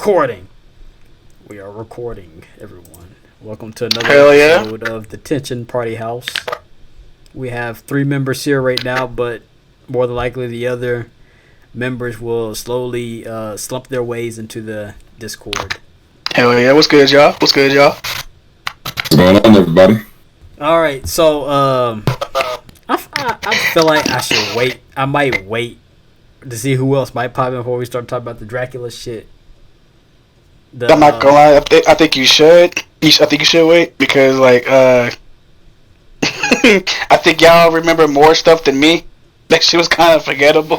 recording. We are recording, everyone. Welcome to another episode of the Tension Party House. We have 3 members here right now, but more than likely the other members will slowly slump their ways into the Discord. Hell yeah, what's good, y'all? What's good, y'all? What's going on, everybody? Alright, so I feel like I should wait. I might wait to see who else might pop in before we start talking about the Dracula shit. I'm not gonna lie, I think you should. I think you should wait because, like, I think y'all remember more stuff than me. That shit was kind of forgettable.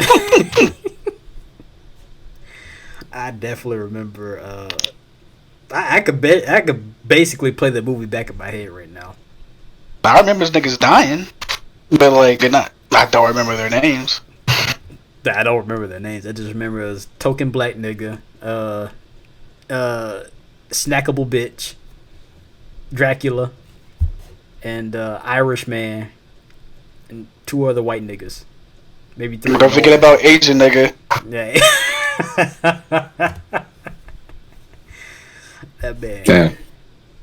I definitely remember. I could basically play the movie back in my head right now. I remember niggas dying, but like they're not. I don't remember their names. I don't remember their names. I just remember it was token black nigga, snackable bitch, Dracula, and Irish man, and 2 other white niggas. Maybe 3. Don't forget about Asian nigga. Yeah.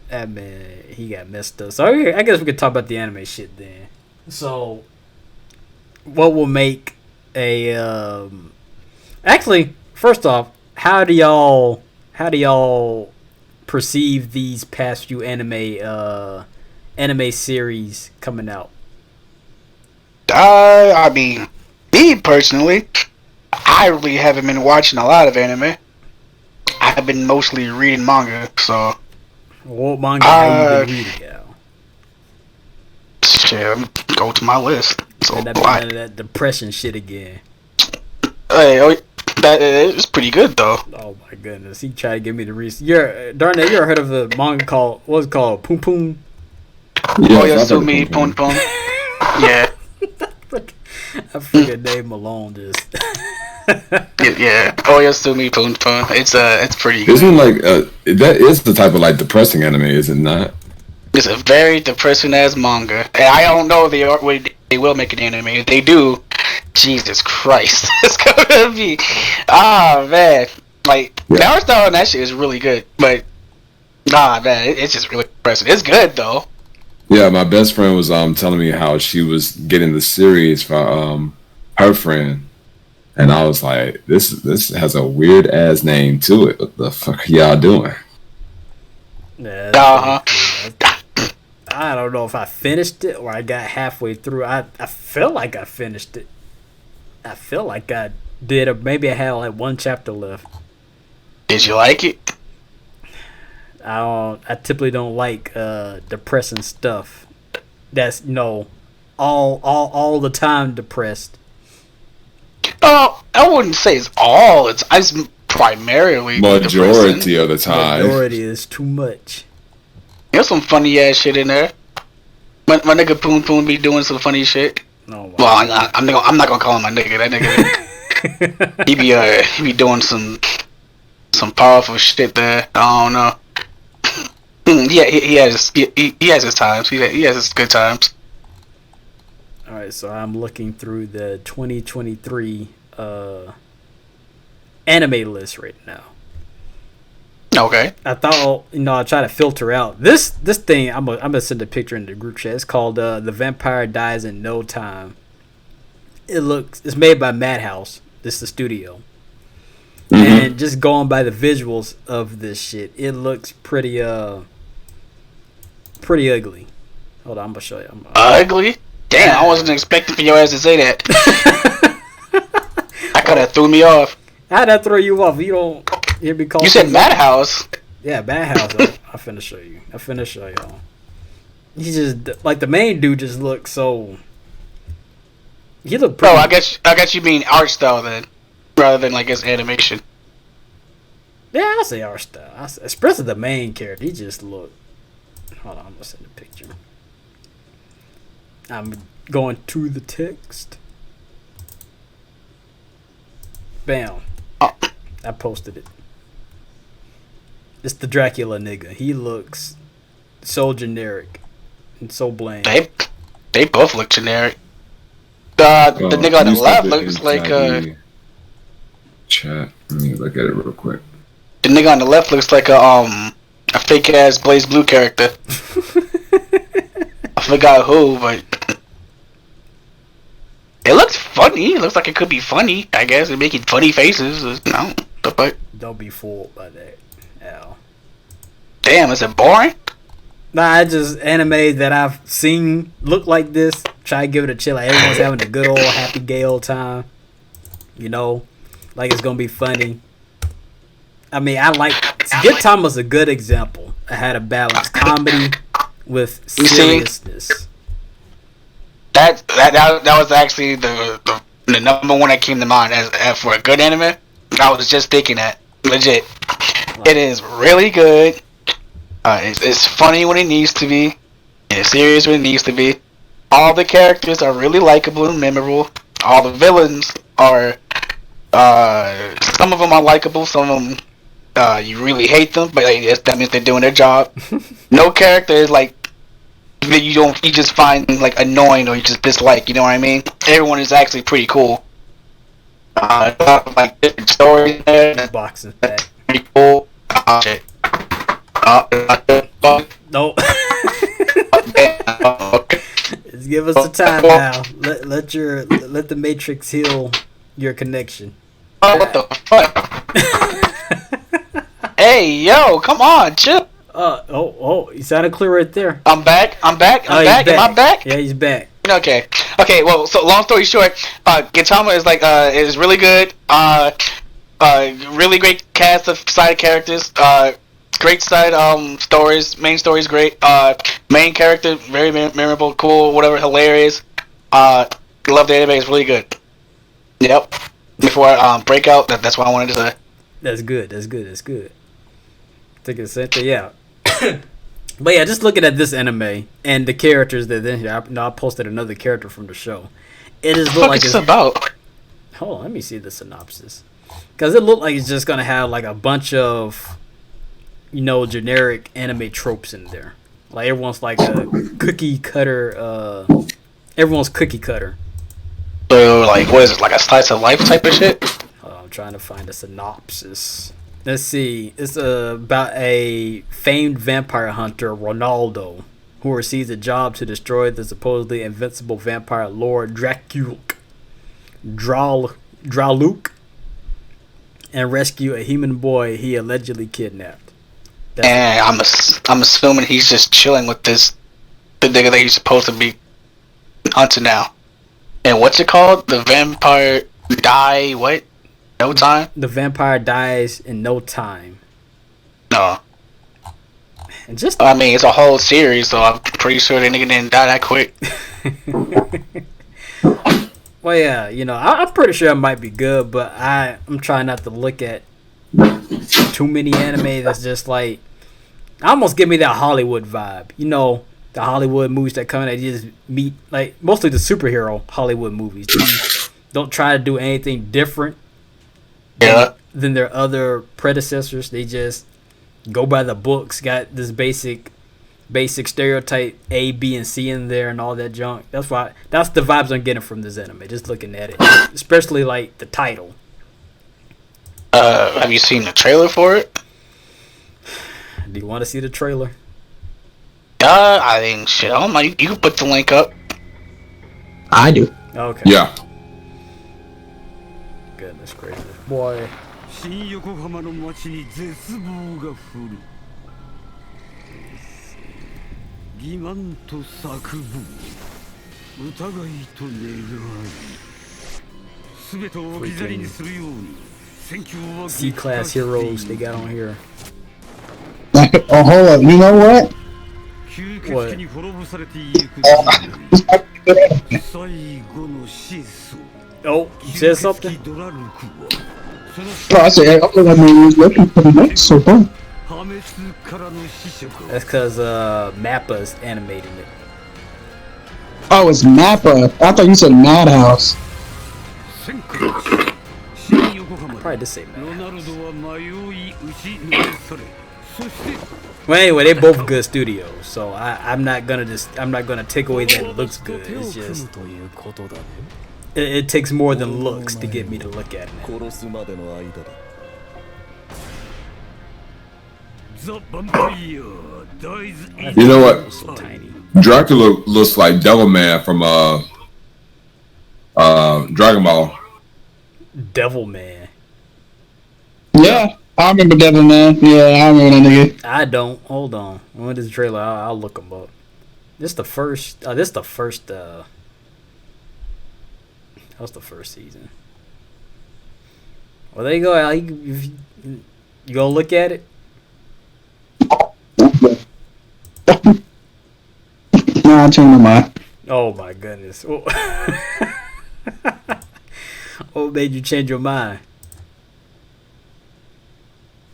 That man, he got messed up. So I guess we could talk about the anime shit then. So, what will make a actually, first off, how do y'all perceive these past few anime series coming out? I mean, me personally, I really haven't been watching a lot of anime. I've been mostly reading manga, so. What manga have you been reading, Al? Shit, go to my list. So that depression shit again. Hey, that is pretty good though. Oh my goodness, he tried to give me the reason. You ever heard of the manga called what's it called? Poom Poom? Yeah, Yasumi Poom Poom. Yeah. I figured name alone just. Yeah. Oh, Yasumi Poom Poom. It's pretty good. Isn't like that is the type of like depressing anime, is it not? It's a very depressing ass manga, and I don't know if they will make an anime. If they do, Jesus Christ, it's gonna be man. Like the art style on that shit is really good, but man, it's just really depressing. It's good though. Yeah, my best friend was telling me how she was getting the series for her friend, and I was like, this has a weird ass name to it. What the fuck are y'all doing? Yeah, I don't know if I finished it or I got halfway through. I feel like I finished it. I feel like I did, or maybe I had like 1 chapter left. Did you like it? I typically don't like depressing stuff. That's all the time depressed. Oh, I wouldn't say it's all. It's primarily majority depressing. of the time. Majority is too much. There's some funny ass shit in there. My nigga Poom Poom be doing some funny shit. Oh, well, I'm not gonna call him my nigga. That nigga, he be doing some powerful shit there. I don't know. Yeah, he has his times. He has his good times. All right, so I'm looking through the 2023 anime list right now. Okay. I thought, I try to filter out this thing. I'm gonna send a picture in the group chat. It's called "The Vampire Dies in No Time." It's made by Madhouse. This is the studio, and just going by the visuals of this shit, it looks pretty ugly. Hold on, I'm gonna show you. Ugly? Damn, I wasn't expecting for your ass to say that. I could have threw me off. How'd that throw you off? You don't hear me call. You said Madhouse. Yeah, Madhouse. I finna show you. I finna show y'all. He just like the main dude just looks so. He look pretty. Oh, I guess you mean art style then, rather than like his animation. Yeah, I say art style. Especially the main character. He just look. Hold on, I'm gonna send a picture. I'm going to the text. Bam. Oh. I posted it. It's the Dracula nigga. He looks so generic and so bland. They both look generic. The nigga on the left looks like chat. Let me look at it real quick. The nigga on the left looks like a fake ass Blaze Blue character. I forgot who, but it looks funny. It looks like it could be funny. I guess they're making funny faces. No, but Don't be fooled by that. Ow. Damn, is it boring? Nah, it's just anime that I've seen look like this. Try to give it a chill. Like everyone's having a good old happy gay old time. You know, like it's gonna be funny. I mean, I like Good Time was a good example. I had a balance comedy with seriousness. That was actually the number one that came to mind as for a good anime. I was just thinking that legit. It is really good. It's funny when it needs to be. It's serious when it needs to be. All the characters are really likable and memorable. All the villains are. Some of them are likable. Some of them you really hate them, but that means they're doing their job. No character is like that you just find like annoying or you just dislike. You know what I mean? Everyone is actually pretty cool. Like different stories there. Boxing back. Pretty cool. Shit. No. Just give us the time now. Let the Matrix heal your connection. Oh, what the fuck? Hey, yo, come on, chill. You sounded clear right there. I'm back. I'm back. Am I back? Yeah, he's back. Okay. Well, so long story short, Gintama is like is really good. Really great cast of side characters. Great side stories. Main story is great. Main character very memorable, cool, whatever, hilarious. Love the anime. It's really good. Yep. Before breakout, that's what I wanted to say. That's good. Take a second, yeah. But yeah, just looking at this anime and the characters that in here, I posted another character from the show. It is look like it's about. Hold on, let me see the synopsis. Because it looked like it's just gonna have like a bunch of, generic anime tropes in there. Like everyone's like a cookie cutter. Everyone's cookie cutter. So like, what is it? Like a slice of life type of shit? I'm trying to find a synopsis. Let's see. It's about a famed vampire hunter, Ronaldo, who receives a job to destroy the supposedly invincible vampire Lord Dracula, Draluk, and rescue a human boy he allegedly kidnapped. And I'm assuming he's just chilling with the nigga that he's supposed to be hunting now. And what's it called? The vampire die what? No time? The vampire dies in no time. No. And I mean, it's a whole series, so I'm pretty sure the nigga didn't die that quick. Well, yeah, I'm pretty sure it might be good, but I'm trying not to look at too many anime that's just like, almost give me that Hollywood vibe. The Hollywood movies that come in, they just meet, like, mostly the superhero Hollywood movies. They don't try to do anything different than their other predecessors. They just go by the books, got this basic stereotype A, B, and C in there and all that junk. That's the vibes I'm getting from this anime, just looking at it. Especially, like, the title. Have you seen the trailer for it? Do you want to see the trailer? I think shit. I don't know. You can put the link up. I do. Okay. Yeah. Goodness gracious, boy. C-class heroes they got on here. Oh, hold up. You know what? What? Oh, you said something? I said, was looking pretty nice so far. That's because Mappa's animating it. Oh, it's Mappa. I thought you said Madhouse. Probably just say Madhouse. Well, anyway, they both good studios, so I'm not gonna take away that it looks good. It's just it takes more than looks to get me to look at it. You know what? So tiny. Dracula looks like Devilman from Dragon Ball. Devilman. Yeah, I remember Devil Man. Yeah, I remember that nigga. I don't. Hold on. When this trailer, I'll look him up. This the first. This the first. That was the first season. Well, there you go, Al. You go look at it. Nah, I changed my mind. Oh my goodness. What made you change your mind?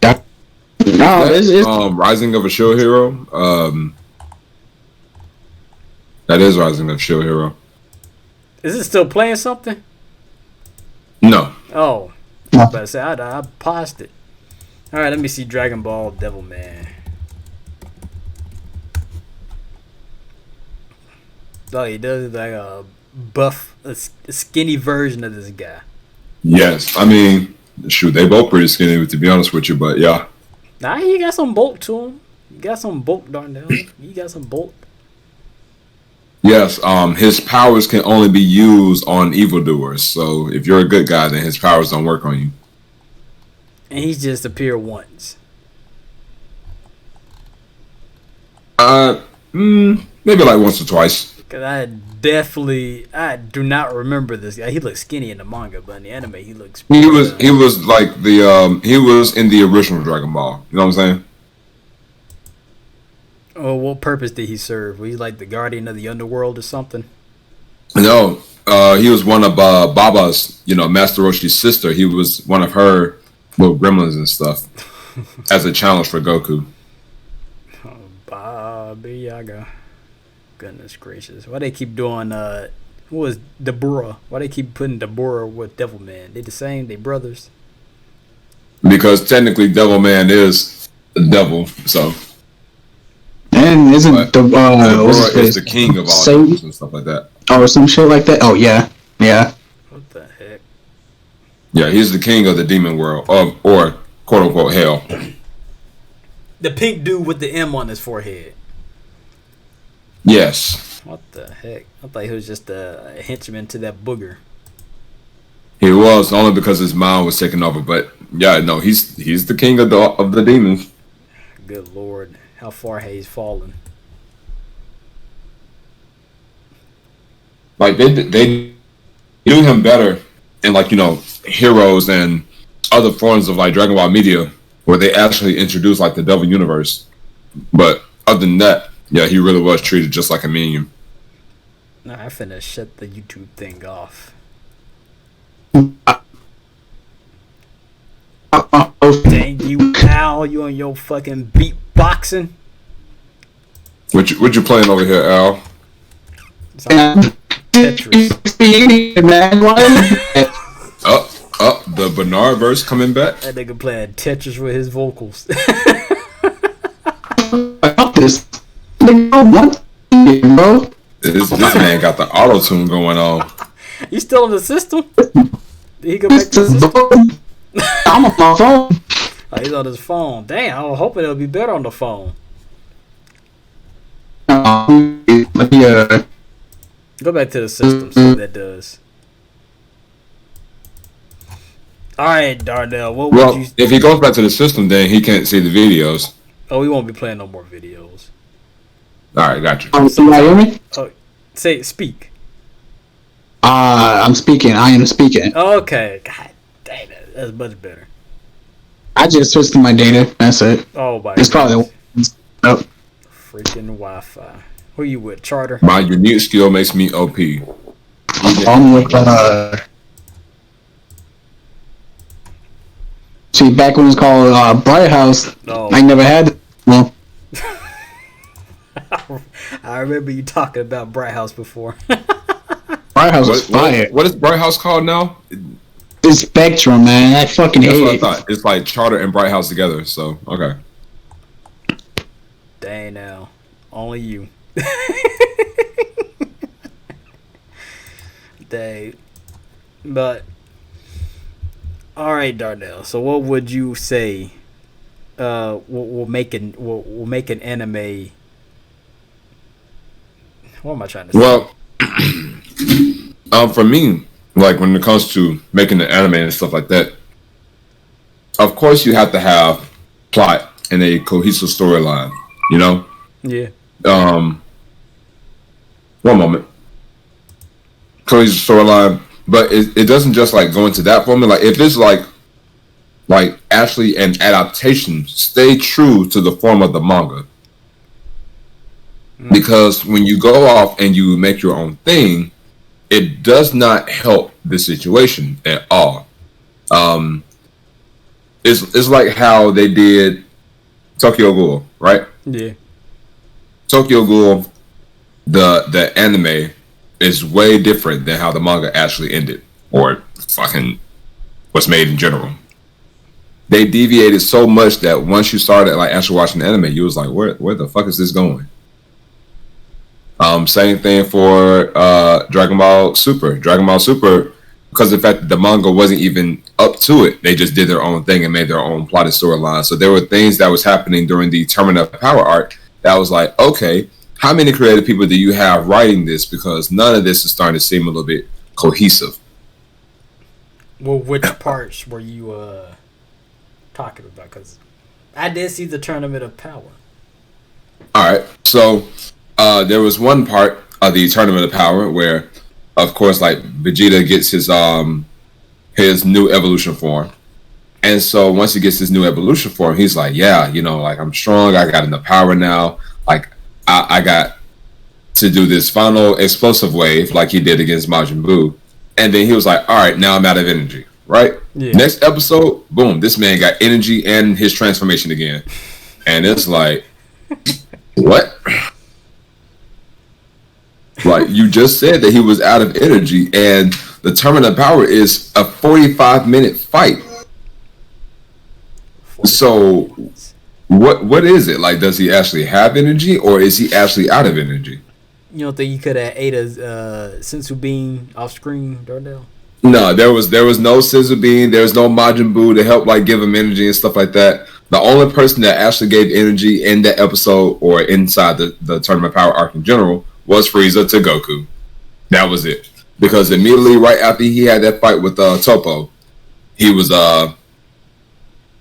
No, it's Rising of a Shield Hero. That is Rising of a Shield Hero. Is it still playing something? No. Oh. I was about to say, I paused it. Alright, let me see Dragon Ball Devilman. Oh, he does like a buff, a skinny version of this guy. Yes, I mean, shoot, they both pretty skinny, to be honest with you, but yeah. Nah, he got some bulk to him. You got some bulk, Darnell. You got some bulk. Yes, his powers can only be used on evildoers. So if you're a good guy, then his powers don't work on you. And he's just appeared once. Maybe like once or twice. Cause I do not remember this guy. He looks skinny in the manga, but in the anime he looks. He was like he was in the original Dragon Ball. You know what I'm saying? Oh, what purpose did he serve? Was he like the guardian of the underworld or something? No, he was one of Baba's, Master Roshi's sister. He was one of her little gremlins and stuff as a challenge for Goku. Oh, Baba Yaga. Goodness gracious. Why they keep doing, who was Dabura? Why they keep putting Dabura with Devilman? They the same? They brothers? Because technically Devilman is the devil, so. And isn't Dabura is the king of all devils and stuff like that. Or some shit like that? Oh, yeah. Yeah. What the heck? Yeah, he's the king of the demon world, or quote-unquote hell. The pink dude with the M on his forehead. Yes. What the heck? I thought he was just a henchman to that booger. He was, only because his mind was taken over. But yeah, no, he's the king of the demons. Good lord, how far has he fallen? Like they do him better in Heroes and other forms of like Dragon Ball media, where they actually introduce like the Devil Universe. But other than that, yeah, he really was treated just like a minion. Nah, I finna shut the YouTube thing off. Dang you, Al! You on your fucking beatboxing? What you playing over here, Al? Tetris. The Bernard verse coming back. That nigga playing Tetris with his vocals. This bro. This man got the auto tune going on. He's still on the system? Did he go back to the system? I'm on my phone. Oh, he's on his phone. Damn, I was hoping it'll be better on the phone. Go back to the system, see what that does. Alright, Darnell, what would you... if he goes back to the system, then he can't see the videos. Oh, we won't be playing no more videos. Alright, got you. Can you hear me? Oh, speak. I'm speaking. I am speaking. Okay. God dang it. That's much better. I just switched to my data. That's it. Oh, my It's probably... Oh. Freaking Wi-Fi. Who you with? Charter? My unique skill makes me OP. I'm with, see, back when it was called Bright House, I never had it. Well, I remember you talking about Bright House before. Bright House was fire. What is Bright House called now? It's Spectrum, man. I fucking hate That's it. what I thought. It's like Charter and Bright House together, so, okay. Dang now. Only you. Dang. But... Alright, Darnell. So what would you say will make an anime. What am I trying to say? Well, for me, like when it comes to making the anime and stuff like that, of course you have to have plot and a cohesive storyline. You know. Yeah. One moment. Cohesive storyline, but it doesn't just like go into that formula. Like if it's like actually an adaptation, stay true to the form of the manga. Because when you go off and you make your own thing, it does not help the situation at all. It's like how they did Tokyo Ghoul, right? Yeah. Tokyo Ghoul, the anime is way different than how the manga actually ended, or fucking what's made in general. They deviated so much that once you started like actually watching the anime, you was like, where the fuck is this going? Same thing for Dragon Ball Super. Dragon Ball Super, because of the fact that the manga wasn't even up to it, they just did their own thing and made their own plotted storyline. So there were things that was happening during the Tournament of Power arc that was like, okay, how many creative people do you have writing this? Because none of this is starting to seem a little bit cohesive. Well, which parts were you talking about? Because I did see the Tournament of Power. All right, so there was one part of the Tournament of Power where, of course, like Vegeta gets his new evolution form, and so once he gets his new evolution form, he's like, yeah, you know, like I'm strong, I got enough power now, like I got to do this final explosive wave like he did against Majin Buu, and then he was like, all right, now I'm out of energy. Right? Yeah. Next episode, boom, this man got energy and his transformation again, and it's like, what? Like you just said that he was out of energy, and the Tournament of Power is a 45-minute fight. So what is it? Like, does he actually have energy, or is he actually out of energy? You don't think you could have ate a sensu bean off screen, Darnell? No, there was no Scissor Bean, there was no Majin Buu to help like give him energy and stuff like that. The only person that actually gave energy in that episode or inside the Tournament of Power arc in general was Frieza to Goku. That was it. Because immediately right after he had that fight with Toppo, he was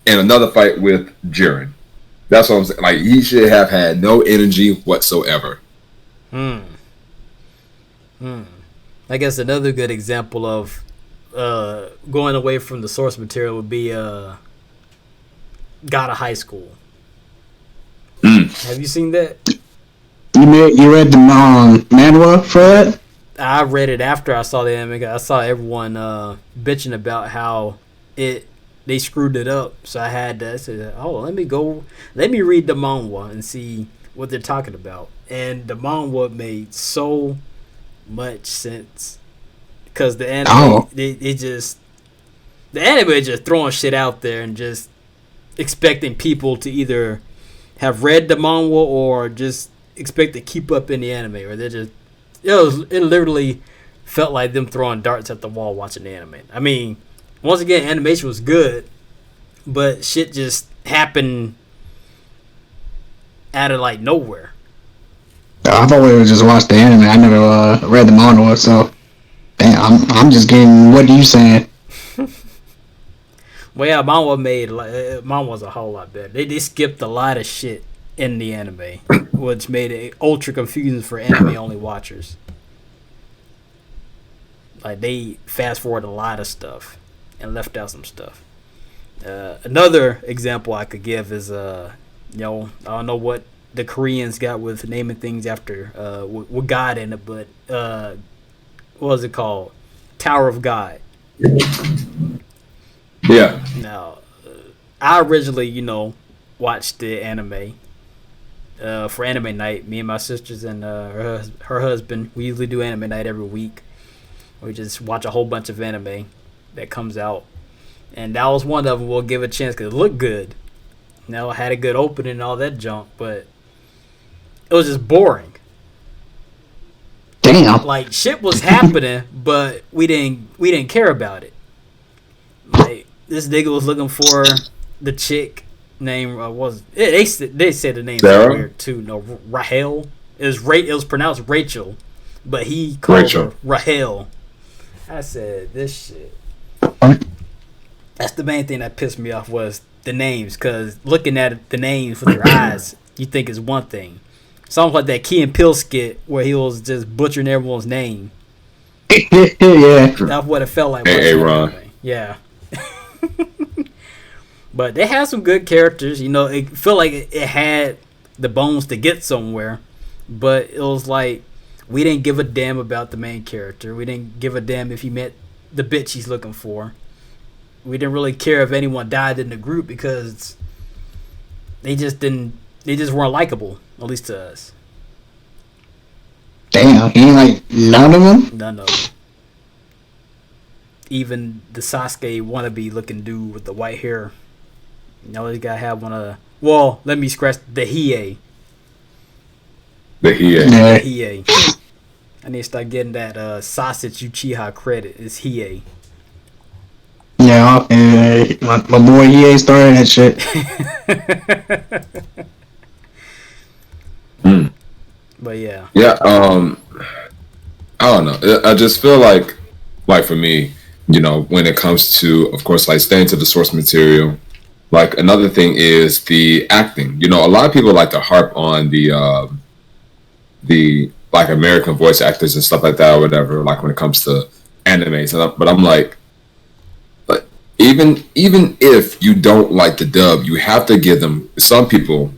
in another fight with Jiren. That's what I'm saying. Like, he should have had no energy whatsoever. I guess another good example of going away from the source material would be God of High School. Have you seen that? You read the manhwa for that? I read it after I saw the anime. I saw everyone bitching about how they screwed it up. So I had to say, oh, let me read the manhwa and see what they're talking about. And the manhwa made so much sense because the anime the anime is just throwing shit out there and just expecting people to either have read the manhwa or just expect to keep up in the anime, or they're just it literally felt like them throwing darts at the wall watching the anime. I mean, once again, animation was good, but shit just happened out of like nowhere. I thought we would just watch the anime. I never read the manhwa, so damn, I'm just getting what you saying. Well, yeah, manhwa's a whole lot better. They skipped a lot of shit in the anime, which made it ultra confusing for anime only watchers. Like, they fast forward a lot of stuff and left out some stuff. Another example I could give is I don't know what the Koreans got with naming things after with God in it, but what was it called? Tower of God. Yeah. Now, I originally, watched the anime for anime night. Me and my sisters and her husband, we usually do anime night every week. We just watch a whole bunch of anime that comes out, and that was one of them. We'll give a chance because it looked good. It had a good opening and all that junk, but it was just boring. Damn. Like, shit was happening, but we didn't care about it. Like, this nigga was looking for the chick name was they said the name Sarah? weird too. No, Rahel. It was pronounced Rachel, but he called her Rahel. I said this shit. That's the main thing that pissed me off was the names, because looking at the names with your eyes, you think it's one thing. Sounds like that Key and Peele skit where he was just butchering everyone's name. Yeah. That's what it felt like. Hey, Ron. Yeah. But they had some good characters. You know, it felt like it had the bones to get somewhere. But it was like, we didn't give a damn about the main character. We didn't give a damn if he met the bitch he's looking for. We didn't really care if anyone died in the group because they just weren't likable, at least to us. Damn, he ain't like none of them? None of them. Even the Sasuke wannabe looking dude with the white hair. You know, he's gotta have one of the... Well, let me scratch the Hiei. The Hiei. Yeah. Hiei. I need to start getting that sausage Uchiha credit. It's Hiei. Yeah, my boy, he ain't starting that shit. But yeah. Yeah, I don't know. I just feel like for me, you know, when it comes to, of course, like staying to the source material, like another thing is the acting. You know, a lot of people like to harp on the like American voice actors and stuff like that or whatever, like when it comes to animes. But I'm like, but even if you don't like the dub, you have to give some people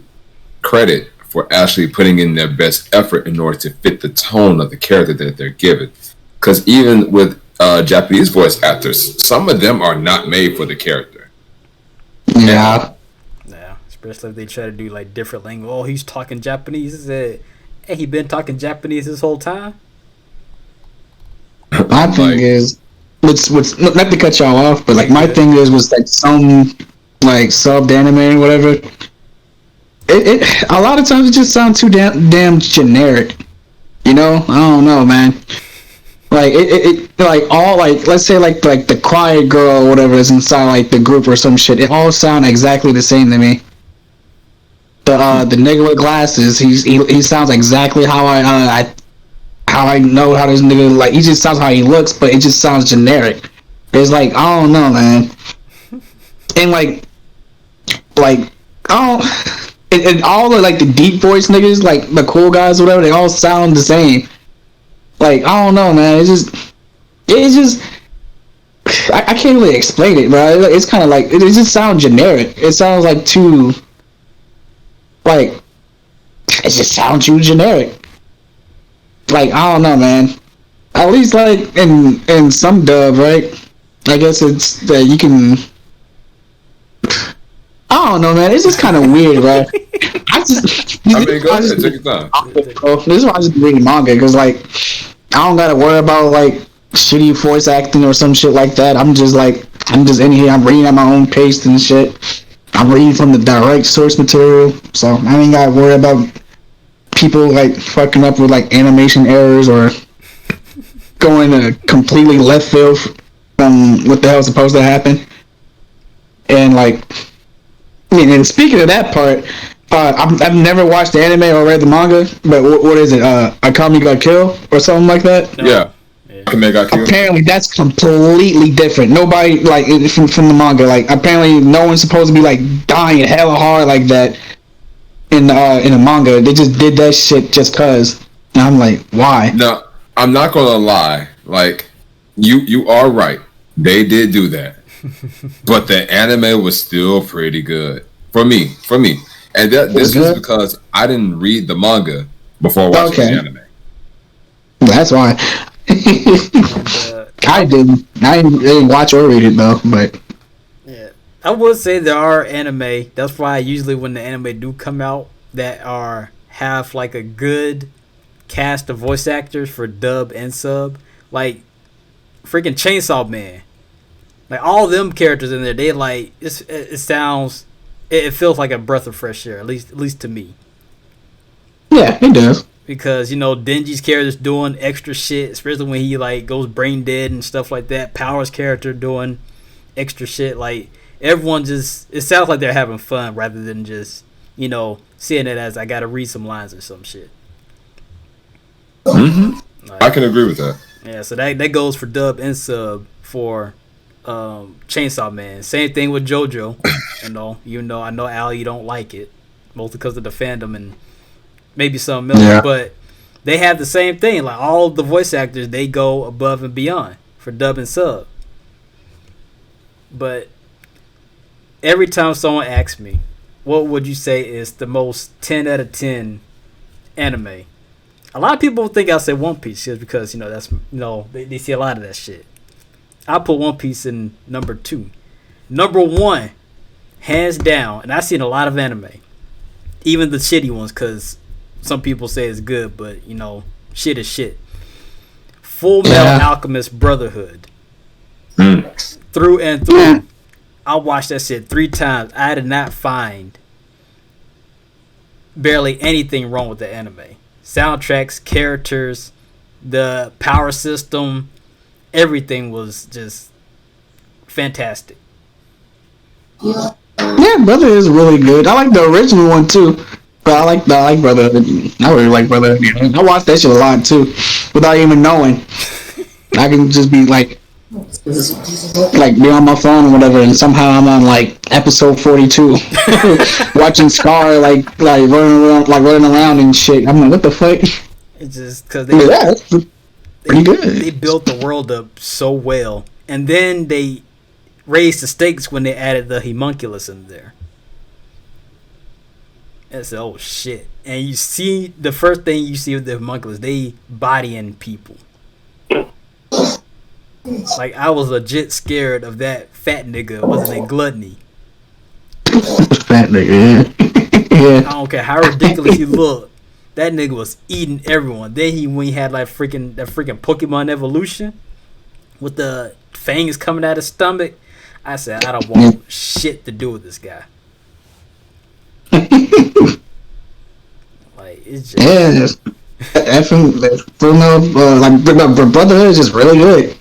credit for actually putting in their best effort in order to fit the tone of the character that they're given. Because even with Japanese voice actors, some of them are not made for the character. Yeah. Yeah, especially if they try to do like different language. Oh, he's talking Japanese. He said, hey, he been talking Japanese this whole time? My thing is, what's not to cut y'all off, but like my thing was like some like subbed anime or whatever. It a lot of times it just sounds too damn generic. You know, I don't know, man. Like it like all like let's say like the quiet girl or whatever is inside like the group or some shit. It all sound exactly the same to me. The nigga with glasses, he sounds exactly how I know how this nigga like. He just sounds how he looks, but it just sounds generic. It's like I don't know, man. And like I don't. And all the like the deep voice niggas, like the cool guys, or whatever, they all sound the same. Like I don't know, man. It's just. I can't really explain it, bro. It's kind of like it just sounds generic. It sounds like too. Like, it just sounds too generic. Like, I don't know, man. At least, like, in some dub, right? I guess it's that you can... I don't know, man. It's just kind of weird, right? I mean, go ahead. Take your time. This is why I just read manga, because, like, I don't gotta worry about, like, shitty voice acting or some shit like that. I'm just in here. I'm reading at my own pace and shit. I'm reading from the direct source material, so I ain't gotta worry about people like fucking up with like animation errors or going to completely left field from what the hell's supposed to happen. And like, I mean, and speaking of that part, I've never watched the anime or read the manga, but what is it? Akame ga Kill or something like that? No. Yeah. Apparently that's completely different. Nobody like from the manga. Like apparently no one's supposed to be like dying hella hard like that in the manga. They just did that shit just cause. And I'm like, why? No, I'm not gonna lie. Like you are right. They did do that, but the anime was still pretty good for me. And this is because I didn't read the manga before watching the anime. That's why. I didn't watch or read it though, but yeah, I would say there are anime. That's why usually when the anime do come out that have like a good cast of voice actors for dub and sub, like freaking Chainsaw Man, like all them characters in there, they like it feels like a breath of fresh air, at least to me. Yeah, it does. Because, you know, Denji's character's doing extra shit, especially when he, like, goes brain dead and stuff like that. Power's character doing extra shit. Like, everyone just, it sounds like they're having fun rather than just, you know, seeing it as I gotta read some lines or some shit. Like, I can agree with that. Yeah, so that goes for dub and sub for Chainsaw Man. Same thing with JoJo. You know, I know Al, you don't like it, mostly because of the fandom and maybe something else, but they have the same thing. Like all the voice actors, they go above and beyond for dub and sub. But every time someone asks me, what would you say is the most 10 out of 10 anime? A lot of people think I'll say One Piece just because, you know, that's, you know, they see a lot of that shit. I'll put One Piece in number 2. Number 1, hands down, and I've seen a lot of anime, even the shitty ones, because some people say it's good, but, you know, shit is shit. Full Metal Alchemist Brotherhood. Through and through. I watched that shit 3 times. I did not find barely anything wrong with the anime. Soundtracks, characters, the power system, everything was just fantastic. Yeah, Brotherhood is really good. I like the original one too, but I like Brotherhood. I really like Brotherhood. I watched that shit a lot too, without even knowing. I can just be like be on my phone or whatever, and somehow I'm on like episode 42, watching Scar like running around and shit. I'm like, what the fuck? It's just because that's pretty good. They built the world up so well, and then they raised the stakes when they added the homunculus in there. And it's oh shit! And you see the first thing you see with the homunculus, they bodying people. Like, I was legit scared of that fat nigga. Wasn't it Gluttony? Fat nigga, yeah. I don't care how ridiculous he looked. That nigga was eating everyone. Then when he had like that freaking Pokemon evolution with the fangs coming out of his stomach, I said, I don't want shit to do with this guy. Like, it's just Brotherhood is just really good.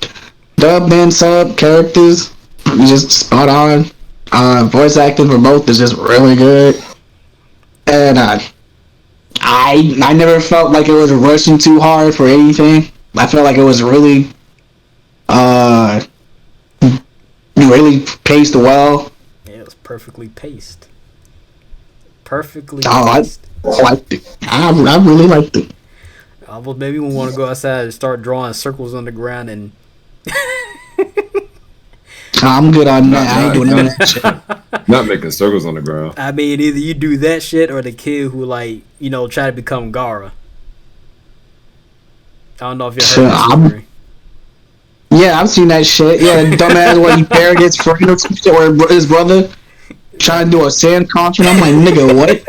Dub and sub characters just spot on. Voice acting for both is just really good. And I never felt like it was rushing too hard for anything. I felt like it was really really paced well. Yeah, it was perfectly paced. Perfectly paced. I liked it. I really liked it. Well, maybe we want to go outside and start drawing circles on the ground and I'm good on that. I ain't doing none of that shit. Not making circles on the ground. I mean, either you do that shit or the kid who, like, you know, try to become Gaara. I don't know if you heard that story. Yeah, I've seen that shit. Yeah, dumbass when he parrots friend or his brother trying to do a sand concert. I'm like, nigga, what?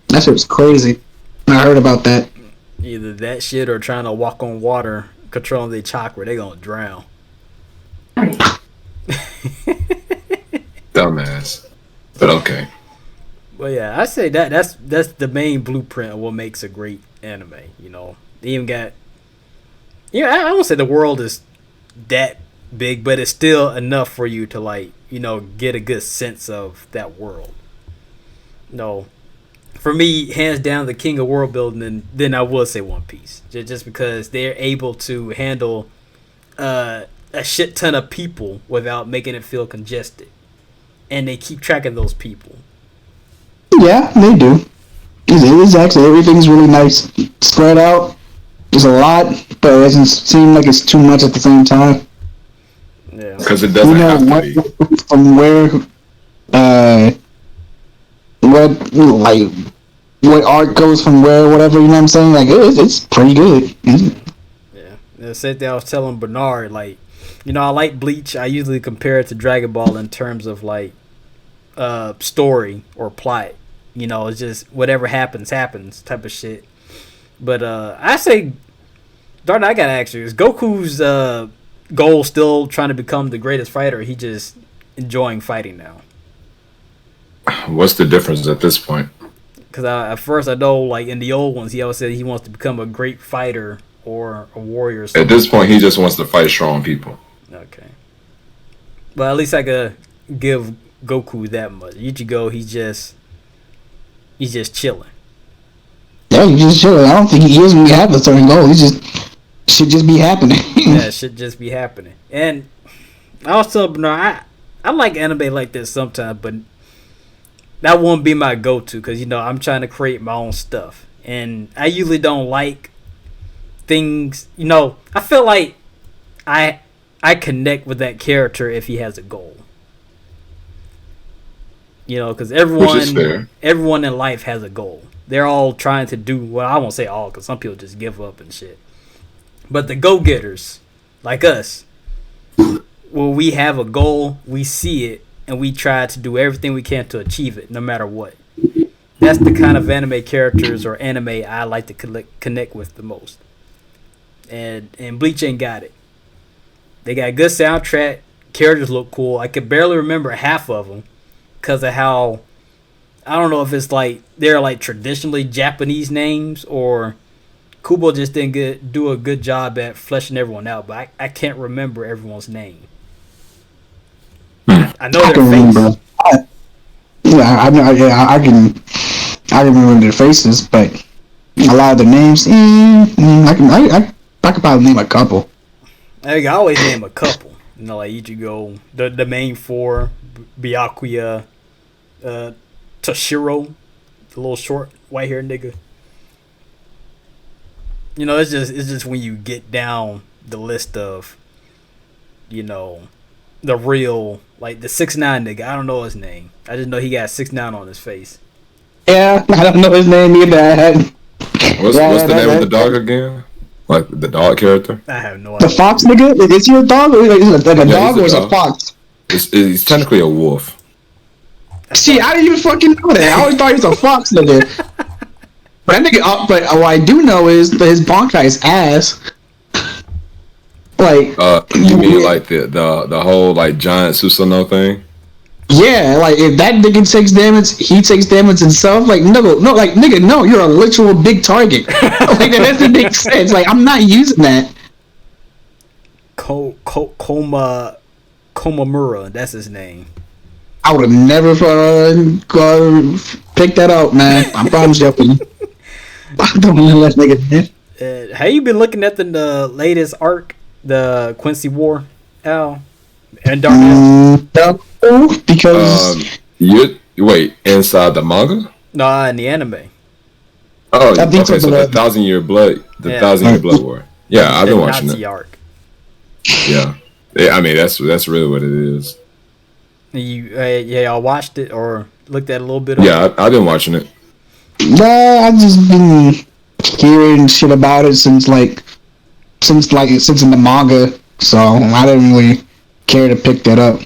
That shit was crazy. I heard about that. Either that shit or trying to walk on water, controlling their chakra, they gonna drown. Dumbass. But okay. Well, yeah, I say that's the main blueprint of what makes a great anime. You know, they even got. Yeah, I won't say the world is that big, but it's still enough for you to, like, you know, get a good sense of that world. No. For me, hands down, the king of world building, and then I would say One Piece, just because they're able to handle a shit ton of people without making it feel congested, and they keep track of those people. Yeah, they do. It's actually everything's really nice, spread out. There's a lot, but it doesn't seem like it's too much at the same time. Yeah, because it doesn't have to be. From where, what art goes from where, whatever, you know what I'm saying? Like, it's pretty good. Yeah. The same thing I was telling Bernard, like, you know, I like Bleach. I usually compare it to Dragon Ball in terms of, like, story or plot. You know, it's just whatever happens type of shit. But I say, Darn, I gotta ask you, is Goku's goal still trying to become the greatest fighter, or he just enjoying fighting now? What's the difference at this point? Because at first I know, like, in the old ones, he always said he wants to become a great fighter or a warrior or something. At this point, he just wants to fight strong people. Okay. But at least I could give Goku that much. Ichigo, he's just chilling. Yeah, he's just chilling. I don't think he doesn't have a certain goal. He just should just be happening. Yeah, it should just be happening. And also, I like anime like this sometimes, but that won't be my go-to because I'm trying to create my own stuff, and I usually don't like things. I feel like I connect with that character if he has a goal. Because everyone in life has a goal. They're all trying to do, well, I won't say all, because some people just give up and shit. But the go-getters, like us, when we have a goal, we see it, and we try to do everything we can to achieve it, no matter what. That's the kind of anime characters or anime I like to connect with the most. And Bleach ain't got it. They got a good soundtrack. Characters look cool. I could barely remember half of them because of how, I don't know if it's like they're like traditionally Japanese names or Kubo just didn't do a good job at fleshing everyone out. But I can't remember everyone's name. I know their face. I can remember their faces, but a lot of the names, I could probably name a couple. I always name a couple. Like Ichigo, the main four, Byakuya, Toshiro, the little short white haired nigga. It's just when you get down the list of, the real, like the 6ix9ine nigga. I don't know his name. I just know he got 6ix9ine on his face. Yeah, I don't know his name either. What's the name of the dog again? Like the dog character? I have no idea. The fox nigga? Is he a dog? Like a dog or is a fox? He's technically a wolf. See, I didn't even fucking know that. I always thought he was a fox nigga. But what I do know is that his Bankai's ass. Like, you mean like the whole like giant Susanoo thing? Yeah, like if that nigga takes damage, he takes damage himself. Like no, like nigga, no, you're a literal big target. Like that doesn't make sense. Like I'm not using that. Komamura, that's his name. I would have never picked that out, man. I promise you. I don't know that nigga. Have you been looking at the latest arc, the Quincy War, Al? And no, because you wait inside the manga? Nah, in the anime. Oh, okay. So the 1,000-year blood, the 1,000-year blood war. Yeah, I've been watching Nazi it. Arc. Yeah, I mean that's really what it is. Y'all watched it or looked at a little bit? Yeah, I've been watching it. No, I've just been hearing shit about it since in the manga, so I didn't really care to pick that up.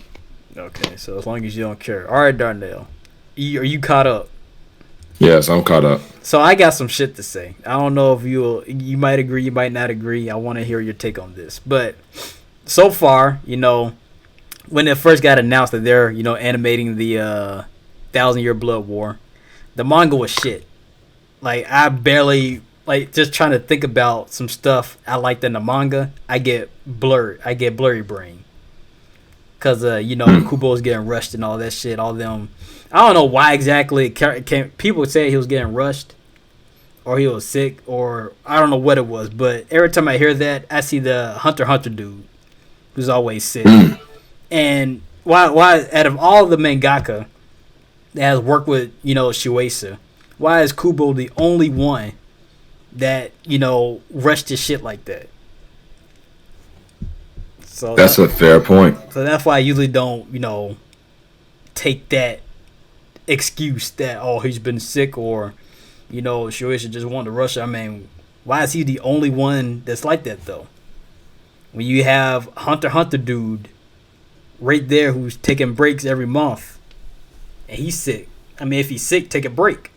Okay, so as long as you don't care. All right, Darnell, are you caught up? Yes, I'm caught up. So I got some shit to say. I don't know if you might agree, you might not agree. I want to hear your take on this. But so far, when it first got announced that they're, animating the 1,000-year blood war, the manga was shit. Like I barely just trying to think about some stuff I liked in the manga. I get blurry brain. Cause Kubo's getting rushed and all that shit. All them, I don't know why exactly. People would say he was getting rushed, or he was sick, or I don't know what it was. But every time I hear that, I see the Hunter x Hunter dude, who's always sick. And why out of all the mangaka that has worked with Shueisha, why is Kubo the only one that rushed his shit like that? So that's a fair point. So that's why I usually don't, take that excuse that he's been sick or, Shueisha just wanted to rush. I mean, why is he the only one that's like that though? When you have Hunter x Hunter dude right there who's taking breaks every month, and he's sick. I mean, if he's sick, take a break.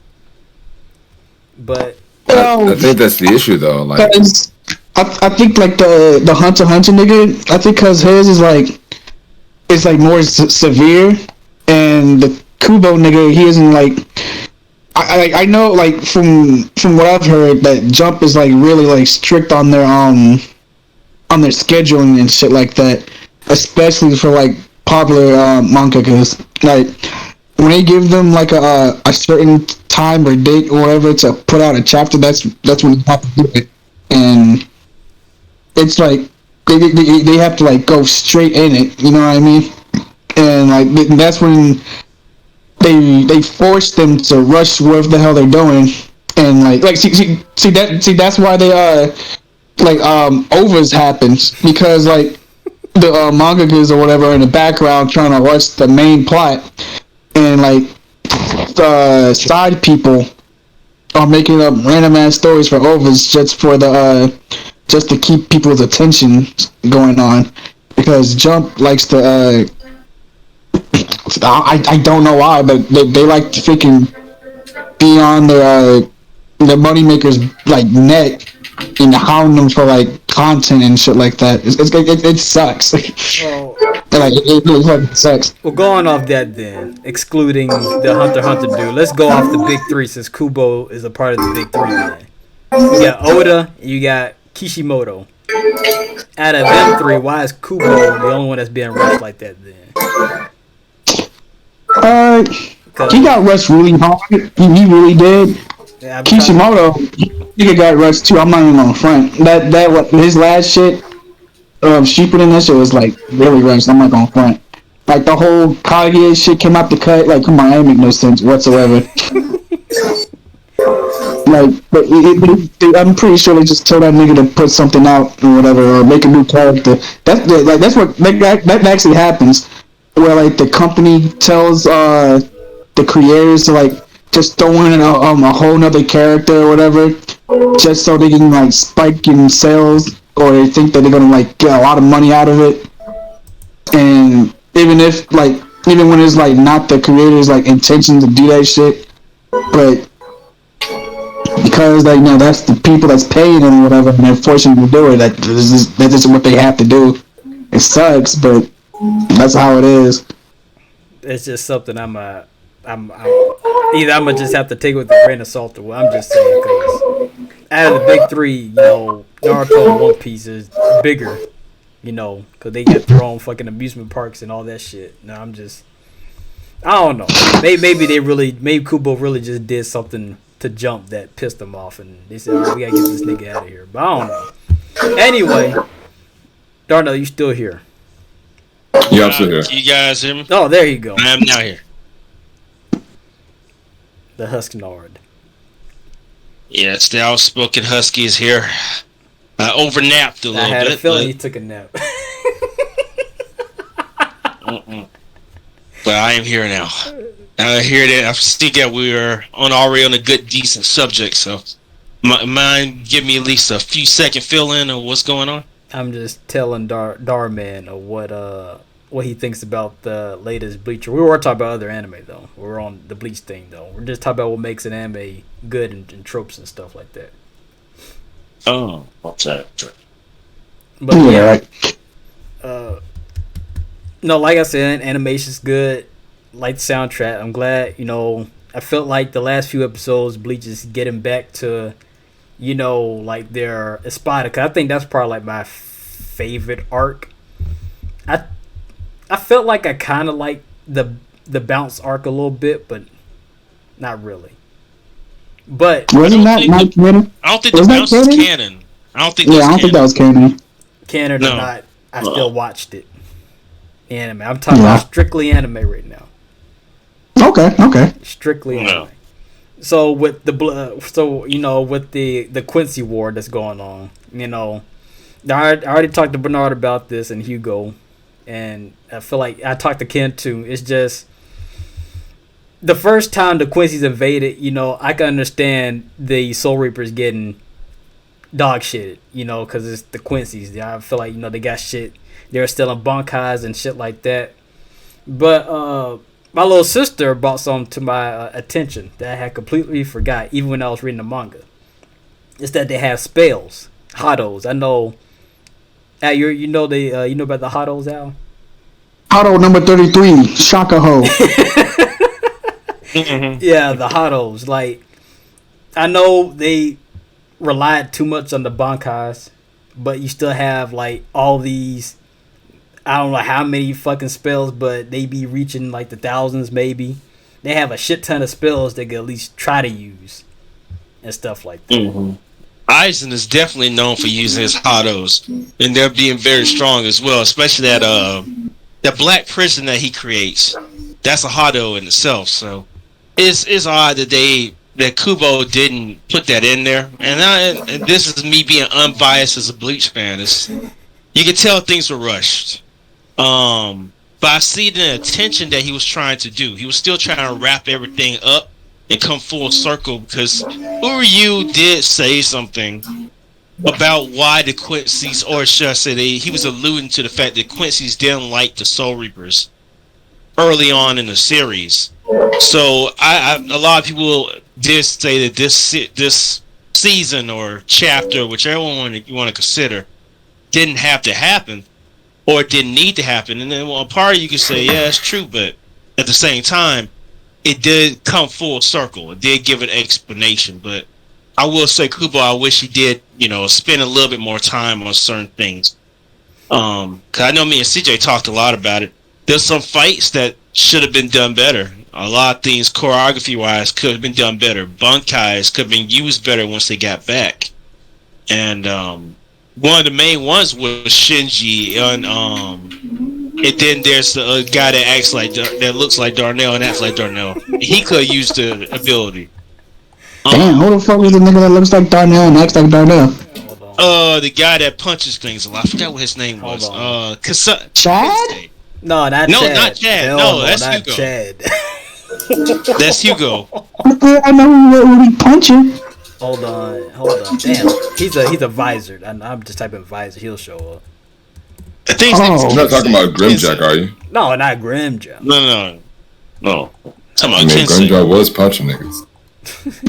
But I think that's the issue though. Like. I think like the Hunter x Hunter nigga, I think cause his is like more severe, and the Kubo nigga, he isn't like. I know like from what I've heard that Jump is like really like strict on their scheduling and shit like that, especially for like popular mangakas. Like when they give them like a certain time or date or whatever to put out a chapter, that's when you have to do it, and it's like they have to like go straight in it. You know what I mean? And like that's when they force them to rush whatever the hell they're doing, and like see that's why they like overs happens, because like the mangakas or whatever are in the background trying to rush the main plot, and like the side people are making up random ass stories for overs just for the just to keep people's attention going on, because Jump likes to I don't know why, but they like to freaking be on the moneymakers like neck and hound them for like content and shit like that. It sucks. Well, it really fucking sucks. well, going off that then, excluding the Hunter x Hunter dude, let's go off the big three since Kubo is a part of the big three. Man. You got Oda, you got Kishimoto. Out of them three, why is Kubo the only one that's being rushed like that then? He got rushed really hard. He really did. Yeah, Kishimoto, he got rushed too. I'm not even on the front. That what his last shit, Shippuden, that shit was like really rushed. I'm not going front. Like the whole Kage shit came out the cut. Like, come on, that make no sense whatsoever. Like, but I'm pretty sure they just told that nigga to put something out or whatever, or make a new character. That's what that actually happens, where like the company tells the creators to like just throw in a whole nother character or whatever, just so they can like spike in sales, or they think that they're gonna like get a lot of money out of it. And even when it's like not the creators' like intention to do that shit, but because like that's the people that's paying them or whatever, and they're forcing them to do it, that is what they have to do. It sucks, but that's how it is. It's just something I'm either I'm gonna just have to take it with a grain of salt, or I'm just saying, because out of the big three, Naruto and One Piece is bigger, because they got their own fucking amusement parks and all that shit. No, I don't know. Maybe Kubo really just did something to Jump that pissed them off, and they said, we gotta get this nigga out of here. But I don't know. Anyway, Darnell, you still here? Yeah, I'm still here. You guys hear me? Oh, there you go. I am now here. The Huskinard. Yeah, it's the Outspoken Husky is here. I overnapped a little bit. I had a feeling you took a nap. But I am here now. I hear that. I see that we are already on a good, decent subject. So, mind give me at least a few second fill in of what's going on? I'm just telling Darman what he thinks about the latest Bleacher. We were talking about other anime though. We're on the Bleach thing though. We're just talking about what makes an anime good and tropes and stuff like that. Oh, what's that? But yeah, no, like I said, animation's good. Like the soundtrack, I'm glad. I felt like the last few episodes, Bleach is getting back to, like their Espada. Cause I think that's probably like my favorite arc. I felt like I kind of like the bounce arc a little bit, but not really. But wasn't that not canon? I don't think the bounce is canon. I don't think that was canon. Canon or not, I still watched it. Anime. I'm talking about strictly anime right now. Okay. Strictly anime. So with with the Quincy War that's going on, I already talked to Bernard about this and Hugo, and I feel like I talked to Ken too. It's just the first time the Quincy's invaded, I can understand the Soul Reapers getting dog shitted, because it's the Quincy's. I feel like they got shit. They're stealing bankais and shit like that. But my little sister brought something to my attention that I had completely forgot, even when I was reading the manga. It's that they have spells, Hados. I know. Al, you know about the Hados, Al? Hado number 33, Shaka Ho. Yeah, the Hados. Like, I know they relied too much on the bankais, but you still have like all these I don't know how many fucking spells, but they be reaching like the thousands maybe. They have a shit ton of spells they can at least try to use and stuff like that. Mm-hmm. Aizen is definitely known for using his Hados, and they're being very strong as well, especially that black prison that he creates. That's a Hado in itself, so it's odd that Kubo didn't put that in there. And this is me being unbiased as a Bleach fan. You can tell things were rushed. But I see the attention that he was trying to do. He was still trying to wrap everything up and come full circle, because Uryu did say something about why the Quincy's, or should I say, he was alluding to the fact that Quincy's didn't like the Soul Reapers early on in the series. So a lot of people did say that this season or chapter, whichever one you want to consider, didn't have to happen or didn't need to happen. And then a part of you could say, yeah, it's true, but at the same time, it did come full circle. It did give an explanation, but I will say, Kubo, I wish he did, spend a little bit more time on certain things. Cause I know me and CJ talked a lot about it. There's some fights that should have been done better. A lot of things, choreography-wise, could have been done better. Bunkais could have been used better once they got back. And one of the main ones was Shinji, and then there's the guy that that looks like Darnell and acts like Darnell. He could use the ability. Damn, who the fuck is the nigga that looks like Darnell and acts like Darnell? The guy that punches things a lot. I forgot what his name was. Chad? No, Chad. Not Chad. Hell no, that's not Hugo. Chad. That's Hugo. I know who he punching. Hold on. Damn, he's a visor. I'm just typing visor. He'll show up. I think You're not talking about Grimjack, are you? No, not Grimjack. No. Talking about Grimjack was punching niggas.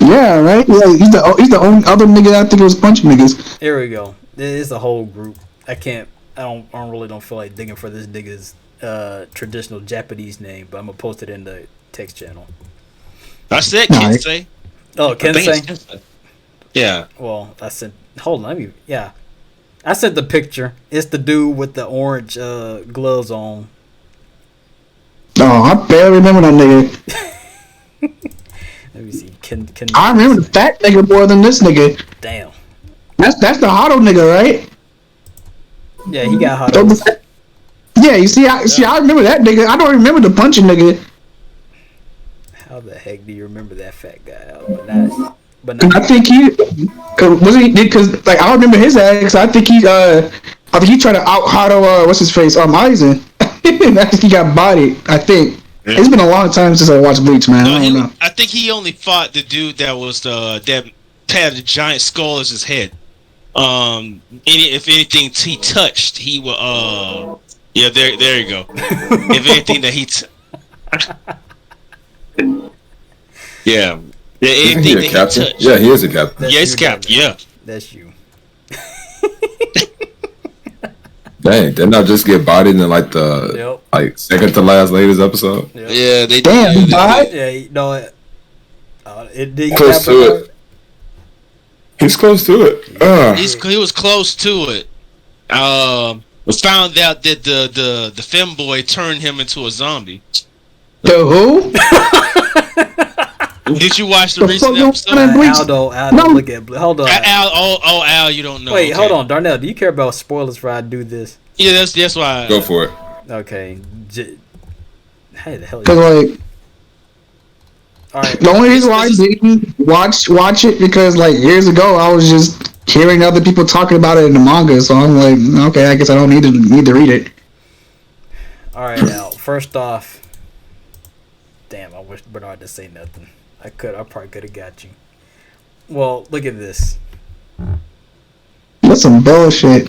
Yeah, right. Yeah, he's the only other nigga I think was punching niggas. Here we go. It's a whole group. I don't feel like digging for this nigga's traditional Japanese name, but I'm gonna post it in the text channel. I said Kensei. Oh, Kensei. Yeah. Well, hold on. I sent the picture. It's the dude with the orange gloves on. Oh, I barely remember that nigga. Let me see. I remember the fat nigga more than this nigga. Damn. That's the Hado nigga, right? Yeah, he got Hado. Yeah, you see, I remember that nigga. I don't remember the punching nigga. How the heck do you remember that fat guy? But I think because like I don't remember his ass. I think he tried to out Hado what's his face Aizen. I think he got bodied. I think it's been a long time since I watched Bleach, man. I don't know. I think he only fought the dude that was that had a giant skull as his head. If anything he touched, he will. Yeah, there you go. If anything that he. Yeah. Anything that captain? He touched. Yeah, he is a captain. Yeah, he's a captain. Yeah. That's you. Dang, didn't I just get bodied in like the second to last latest episode? Yep. Yeah, they damn he died. Yeah, it did close to it. He's close to it. He was close to it. We found out that the femboy turned him into a zombie. The who? Did you watch the recent episode? Aldo, look at hold on. Al, you don't know. Wait, hold on, Darnell. Do you care about spoilers before I do this? Yeah, that's why. Go for it. Okay. Hey, the hell. Because like, all right. The only reason why I didn't watch it because like years ago I was just hearing other people talking about it in the manga, so I'm like, okay, I guess I don't need to read it. All right, now first off, damn, I wish Bernard didn't say nothing. I probably could have got you. Well, look at this. That's some bullshit.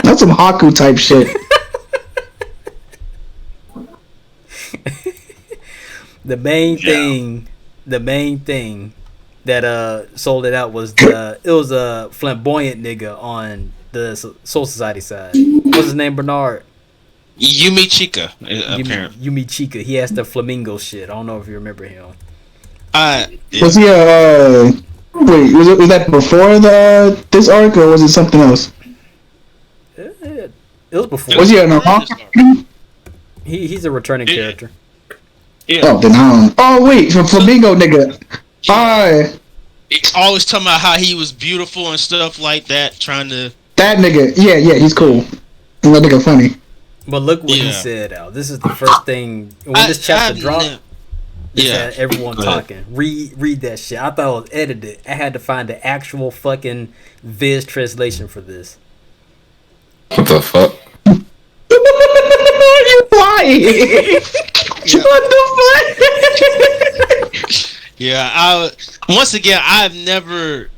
That's some Haku type shit. The main thing that sold it out was it was a flamboyant nigga on the Soul Society side. What's his name, Bernard? Yumi Chika, apparently. Yumi Chika. He has the flamingo shit. I don't know if you remember him. Yeah. Was he wait, was that before this arc or was it something else? It was before. Was he in a long? He's a returning character. Yeah. Oh, then I don't. Oh wait, Flamingo nigga. He's always talking about how he was beautiful and stuff like that, trying to. That nigga. Yeah, he's cool. That nigga funny. But look what he said, Al. This is the first thing when this chapter dropped. Had everyone talking. Read that shit. I thought it was edited. I had to find the actual fucking Viz translation for this. What the fuck? You lying? What the fuck? Yeah, once again, I've never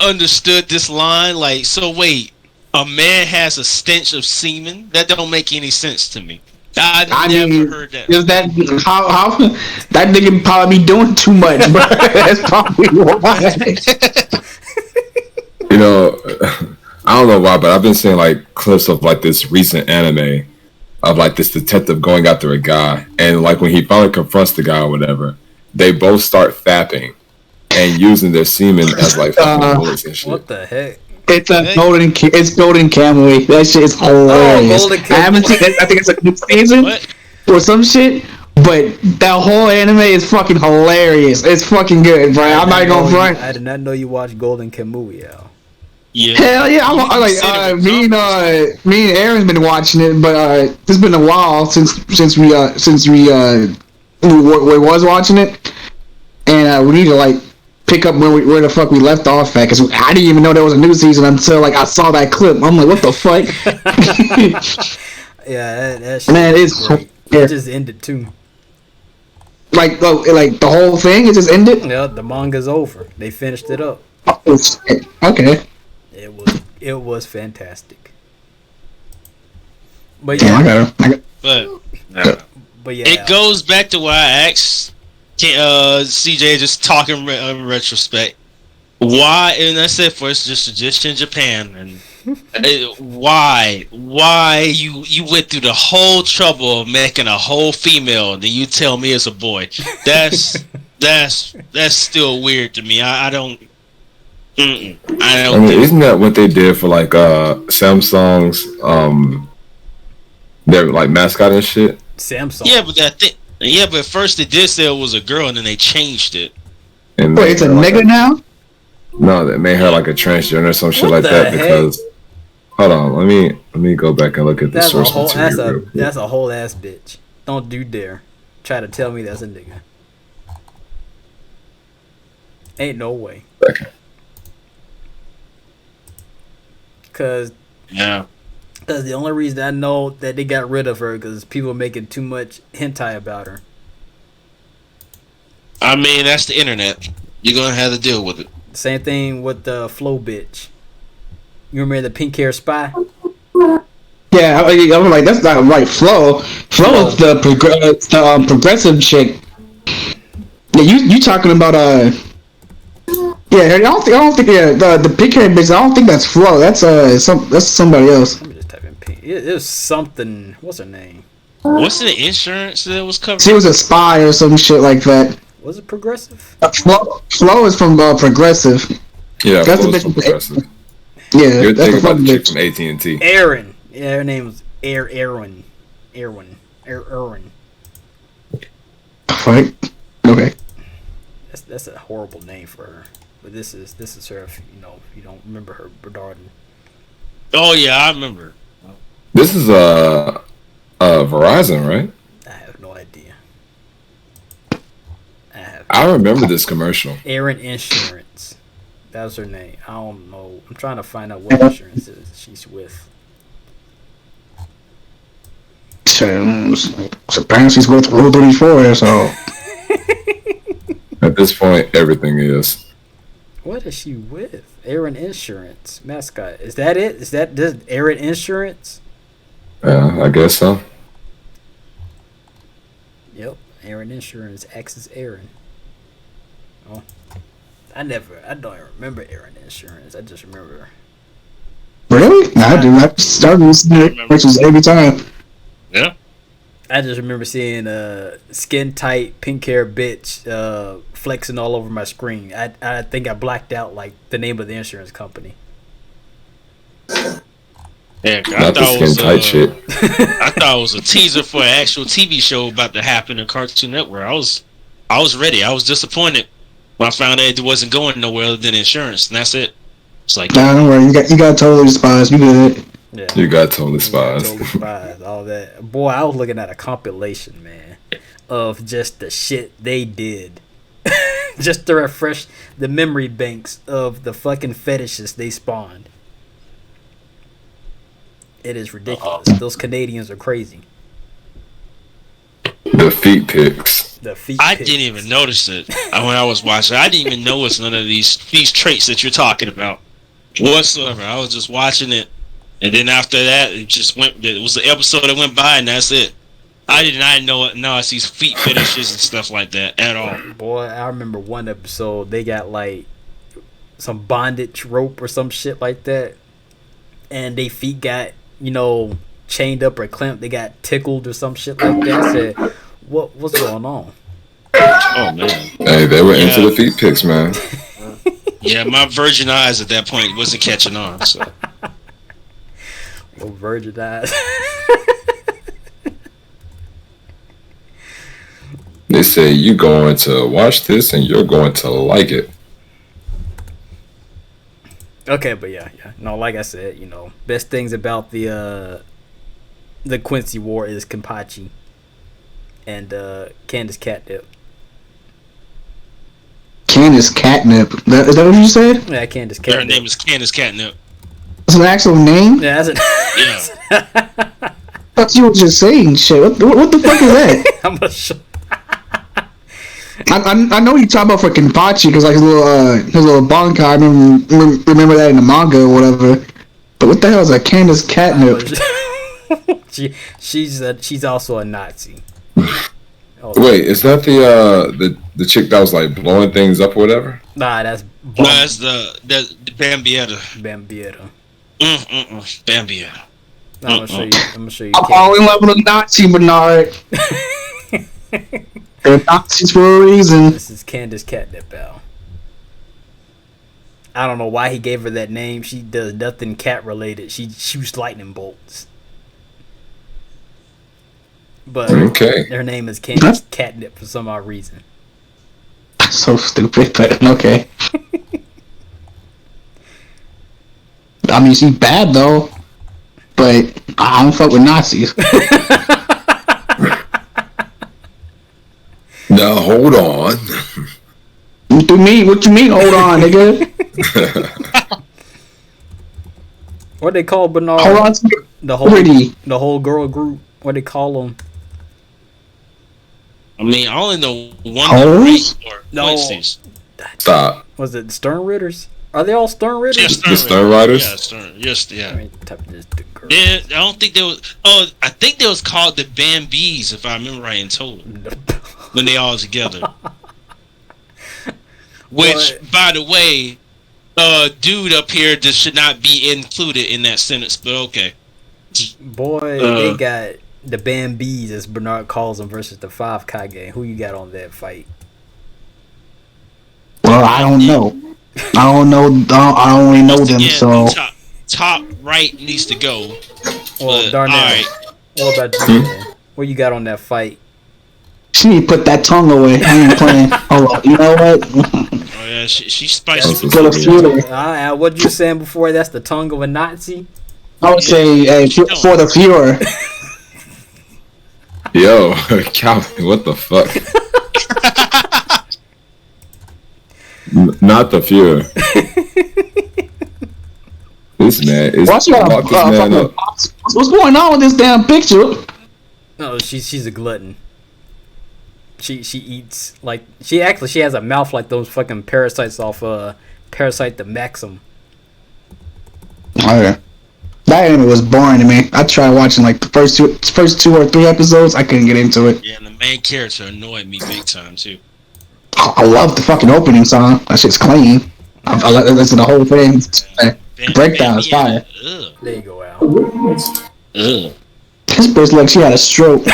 understood this line. Like, so wait, a man has a stench of semen? That don't make any sense to me. I never heard that. Is that how that nigga probably be doing too much, bro? That's probably why. You know, I don't know why, but I've been seeing like clips of like this recent anime of like this detective going after a guy, and like when he finally confronts the guy or whatever, they both start fapping and using their semen as like fucking bullets and shit. What the heck? It's a golden Kamui. That shit is hilarious. I haven't seen it. I think it's a new season or some shit. But that whole anime is fucking hilarious. It's fucking good, bro. I'm not gonna front. I did not know you watched Golden Kamuy, Al. Yeah. Hell yeah! I like me and Aaron's been watching it, but it's been a while since we was watching it, and we need to like pick up where the fuck we left off at, because I didn't even know there was a new season until like I saw that clip. I'm like, what the fuck? Yeah, that shit. Man, it's great. It just ended too. Like the whole thing, it just ended. Yeah, the manga's over. They finished it up. Oh, shit. Okay. It was fantastic. But yeah, But yeah, it goes back to why I asked CJ, just talking in retrospect, why, and I said first, just in Japan, and why you went through the whole trouble of making a whole female, and then you tell me it's a boy. That's still weird to me. I don't. I mean, isn't that what they did for like Samsung's their like mascot and shit? Samsung. Yeah, but but first they did say it was a girl, and then they changed it. And wait, it's a nigga now? No, they made her like a transgender or some shit like that. Heck? Because hold on, let me go back and look at the source material. That's a whole ass bitch. Don't you dare try to tell me that's a nigga. Ain't no way. Okay. Cause the only reason I know that they got rid of her because people making too much hentai about her. I mean, that's the internet. You're gonna have to deal with it. Same thing with the Flo bitch. You remember the pink hair spy? Yeah, I'm like, that's not right. Flo is the progressive chick. Yeah, you talking about yeah, I don't think the pink hair bitch. I don't think that's Flo. That's somebody else. Let me just type in pink. It was something. What's her name? What's the insurance that was covered? She was a spy or some shit like that. Was it Progressive? Flo is from Progressive. Yeah, that's the bitch bitch from Progressive. Yeah, you're that's thinking the about the chick bitch. from AT&T. Aaron. Yeah, her name was Erwin. Right. Okay. That's a horrible name for her. But this is her. If you don't remember her, Bernardin. Oh yeah, I remember. This is Verizon, right? I have no idea. I remember this commercial. Aaron Insurance. That was her name. I don't know. I'm trying to find out what insurance is she's with. So apparently she's with Rule 34, so. At this point, everything is. What is she with? Aaron Insurance mascot. Is that it? Is that this Aaron Insurance? Yeah, I guess so. Yep. Aaron Insurance acts as Aaron. Oh, I don't even remember Aaron Insurance. I just remember. Really? I do. I start listening to commercials every time. Yeah. I just remember seeing skin tight pink hair bitch flexing all over my screen. I think I blacked out like the name of the insurance company. Yeah, I Not the thought it skin was tight shit. I thought it was a teaser for an actual TV show about to happen in Cartoon Network. I was ready. I was disappointed when I found out it wasn't going nowhere other than insurance, and that's it. It's like, Nah, don't worry. You got totally despised. You good. Yeah. You got totally spies. Totally spies, all that. Boy, I was looking at a compilation, man, of just the shit they did. Just to refresh the memory banks of the fucking fetishes they spawned. It is ridiculous. Those Canadians are crazy. The feet pics. The feet I pics. didn't even notice it when I was watching. I didn't even notice none of these traits that you're talking about whatsoever. I was just watching it, and then after that, it just went. It was the episode that went by, and that's it. I did not know it. No, I see feet fetishes and stuff like that at all. Boy, I remember one episode they got like some bondage rope or some shit like that, and they feet got chained up or clamped. They got tickled or some shit like that. I said, what's going on? Oh man. Hey, they were into the feet pics, man. Yeah, my virgin eyes at that point wasn't catching on. So. Well, virgin eyes. They say you going to watch this and you're going to like it. Okay, but yeah. No, like I said, best things about the Quincy War is Kenpachi and Candace Catnip. Candace Catnip. Is that what you said? Yeah, Candace Catnip. Her name is Candace Catnip. That's an actual name? Yeah, that's it. Yeah. I thought you were just saying shit. What the fuck is that? I'm not sure. I know you talk about for Kenpachi because like his little bankai. I remember that in the manga or whatever. But what the hell is a Candace Catnip? She's also a Nazi. Wait, is that the chick that was like blowing things up or whatever? Nah, that's No, that's the Bambietta. Bambietta. Bambietta. I'm gonna show you. I'm all in love with a Nazi, Bernard. They're Nazis for a reason. This is Candace Catnip, pal. I don't know why he gave her that name. She does nothing cat related. She shoots lightning bolts. But Okay. her name is Candace Catnip for some odd reason. So stupid, but okay. I mean, she's bad though, but I don't fuck with Nazis. Now hold on. What you mean? Hold on, nigga. What they call Bernard? Hold on. The whole girl group. What they call them? I mean, I only know one Hoes? or No. Quincy's. Stop. Was it Stern Ritters? Are they all Stern Ritters? Yeah, The Stern Riders? Yeah, Stern. Yes, yeah. I mean, type of just the girl. I don't think they was. Oh, I think they was called the Bambies, if I remember right in total. When they all together. Which, by the way, dude up here just should not be included in that sentence. But okay. Boy, they got the Bambies, as Bernard calls them, versus the 5 Kage. Who you got on that fight? Well, I don't know. I don't really know them, Again, so. top right needs to go. Well, But, Darnell, alright. what about you, man? What you got on that fight? She need to put that tongue away. I ain't playing. Hold on. You know what? Oh yeah, she's spicy. For the future. What you saying before? That's the tongue of a Nazi? I would say, hey, for the Fuhrer. Yo, Calvin, what the fuck? Not the Fuhrer. This man is What's going lock this man up. What's going on with this damn picture? No, she's a glutton. She eats like she has a mouth like those fucking parasites off Parasite the Maxim. Okay. That anime was boring to me. I tried watching like the first two or three episodes. I couldn't get into it. Yeah, and the main character annoyed me big time too. I love the fucking opening song. That shit's clean. I listen to the whole thing. The breakdown is fire. Ugh. There you go, Al. Ugh. This bitch like she had a stroke.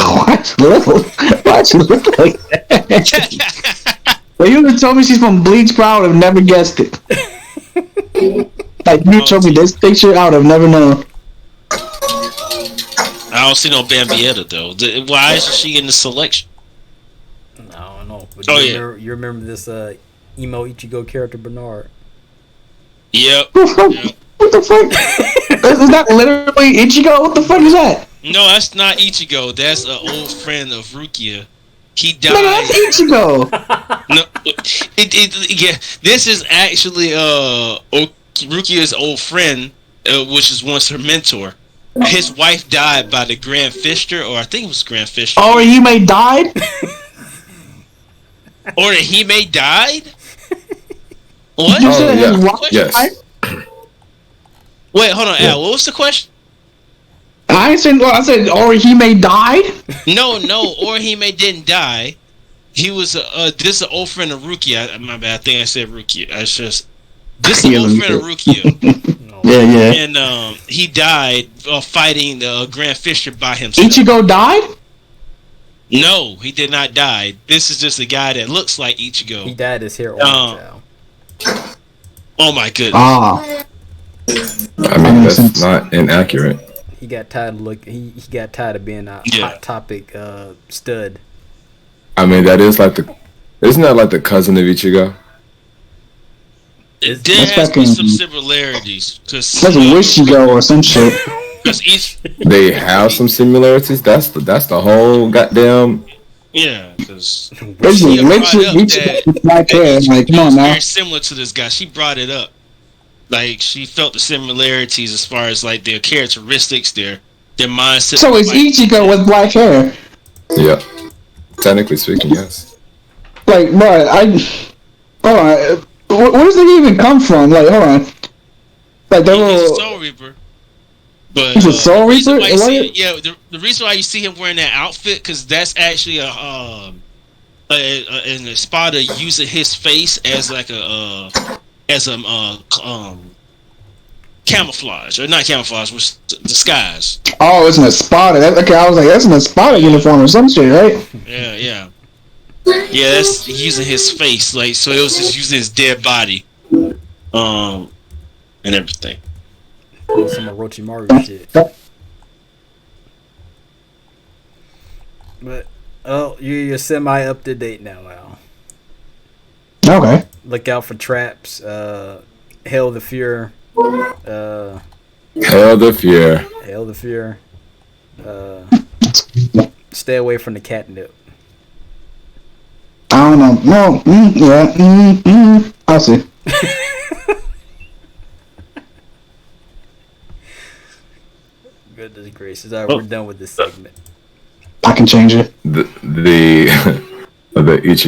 Why she look like that? Well, you would have told me she's from Bleach, bro. I would have never guessed it. If you showed me this picture, I would have never known. I don't see no Bambietta though. Why isn't she in the selection? I don't know. But Oh, you remember this emo Ichigo character Bernard? Yep. What the fuck? Is that literally Ichigo? What the fuck is that? No, that's not Ichigo. That's an old friend of Rukia. He died. Nigga, that's Ichigo. No, yeah. This is actually Rukia's old friend, which is once her mentor. His wife died by the Grand Fister, or I think it was Grand Fister. Oh, Hime died? Or the Hime died? What? You Oh, said yeah. his wife Yes. died? Wait, hold on, Al. What was the question? I ain't saying. Well, I said Hime died. No, Orihime didn't die. He was this is an old friend of Rukia. My bad. I think I said Rukia. It's just this is an old friend of Rukia. Yeah. And he died fighting the Grand Fisher by himself. Ichigo died? No, he did not die. This is just a guy that looks like Ichigo. He dyed his hair orange now. Oh my goodness. Ah. I mean, that's not inaccurate. He got tired of he got tired of being a hot topic stud. I mean, that is like isn't that like the cousin of Ichigo? There has been some similarities. That's a Wishigo or some shit. They have some similarities. That's the whole goddamn. Yeah, because Black hair. Like, come on now. Very similar to this guy. She brought it up. Like, she felt the similarities as far as like their characteristics, their mindset. So it's Ichigo with black hair. Yeah, technically speaking, yes. Like, bro, hold on. Where does it even come from? Like, hold on. Like, He's a Soul Reaper. But he's a Soul Reaper? The reason why you see him wearing that outfit, because that's actually an Espada using his face as like camouflage, or not camouflage, was disguise. Oh, it's an Espada. Okay, I was like, that's an Espada uniform or some shit, right? Yeah, that's using his face, like, so it was just using his dead body, and everything. Some Orochimaru shit. But you're semi up to date now, Al. Okay. Look out for traps. Hail the Fear. Hail the Fear. Hail the Fear. Stay away from the catnip. I don't know. No. I'll see. Goodness gracious. All right, we're done with this segment. I can change it. The Ichigo